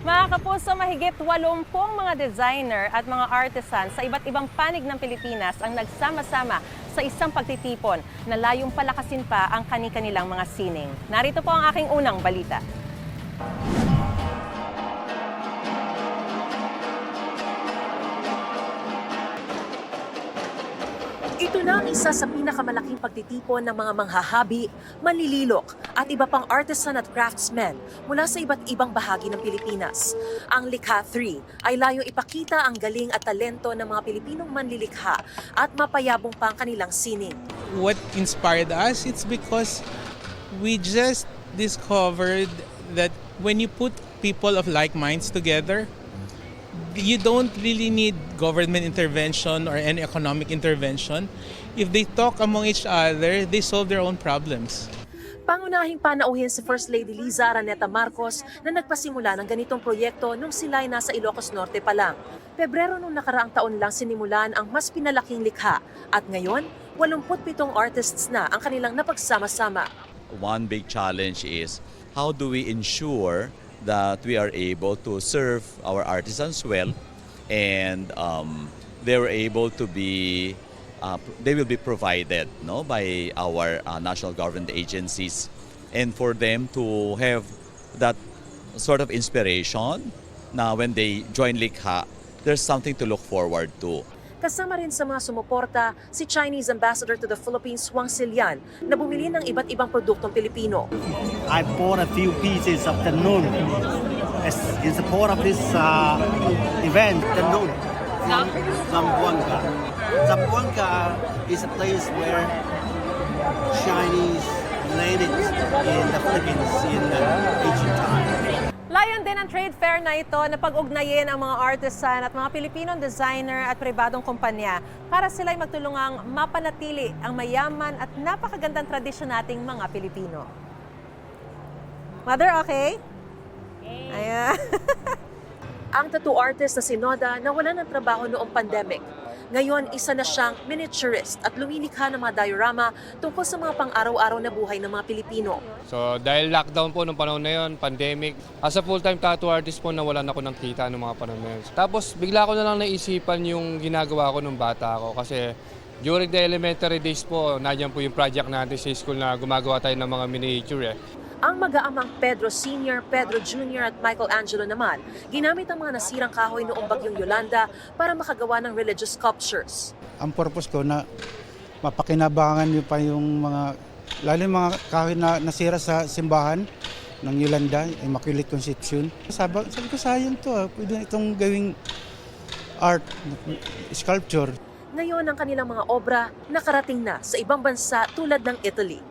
Mga kapuso, mahigit 80 mga designer at mga artisan sa iba't ibang panig ng Pilipinas ang nagsama-sama sa isang pagtitipon na layong palakasin pa ang kani-kanilang mga sining. Narito po ang aking unang balita. Ito na ang isa sa pinakamalaking pagtitipon ng mga manghahabi, manlililok at iba pang artisan at craftsmen mula sa iba't ibang bahagi ng Pilipinas. Ang Likha 3 ay layong ipakita ang galing at talento ng mga Pilipinong manlilikha at mapayabong pa ang kanilang sining. What inspired us, it's because we just discovered that when you put people of like minds together, you don't really need government intervention or any economic intervention. If they talk among each other, they solve their own problems. Pangunahing panauhin si First Lady Liza Araneta Marcos na nagpasimula ng ganitong proyekto nung sila ay nasa Ilocos Norte pa lang. Pebrero nung nakaraang taon lang sinimulan ang mas pinalaking likha at ngayon, 87 artists na ang kanilang napagsama-sama. One big challenge is how do we ensure that we are able to serve our artisans well, and they were able to be, they will be provided by our national government agencies, and for them to have that sort of inspiration na when they join Likha, there's something to look forward to. Kasama rin sa mga sumuporta si Chinese Ambassador to the Philippines, Wang Silian, na bumili ng iba't ibang produktong Pilipino. I bought a few pieces of the noon in support of this event. The noon from Zamboanga. Zamboanga is a place where Chinese landed in the Philippines in ancient times. Layon din ang trade fair na ito na pag-ugnayin ang mga artisan at mga Pilipinong designer at pribadong kumpanya para sila'y magtulungang mapanatili ang mayaman at napakagandang tradisyon nating mga Pilipino. Mother, okay? Ayan. Ang tattoo artist na si Noda nawalan ng trabaho noong pandemic. Ngayon, isa na siyang miniaturist at lumilikha ng mga diorama tungkol sa mga pang-araw-araw na buhay ng mga Pilipino. So dahil lockdown po nung panahon na yun, pandemic, as a full-time tattoo artist po nawalan ako ng kita nung mga panahon na yun. Tapos bigla ko na lang naisipan yung ginagawa ko nung bata ako kasi during the elementary days po, nandiyan po yung project natin sa school na gumagawa tayo ng mga miniature. Ang mag-aamang Pedro Sr., Pedro Jr. at Michael Angelo naman, ginamit ang mga nasirang kahoy noong bagyong Yolanda para makagawa ng religious sculptures. Ang purpose ko na mapakinabangan niyo pa yung mga, lalo yung mga kahoy na nasira sa simbahan ng Yolanda, Immaculate Conception. Sabi ko, sayang to, pwede itong gawing art, sculpture. Ngayon ang kanilang mga obra nakarating na sa ibang bansa tulad ng Italy.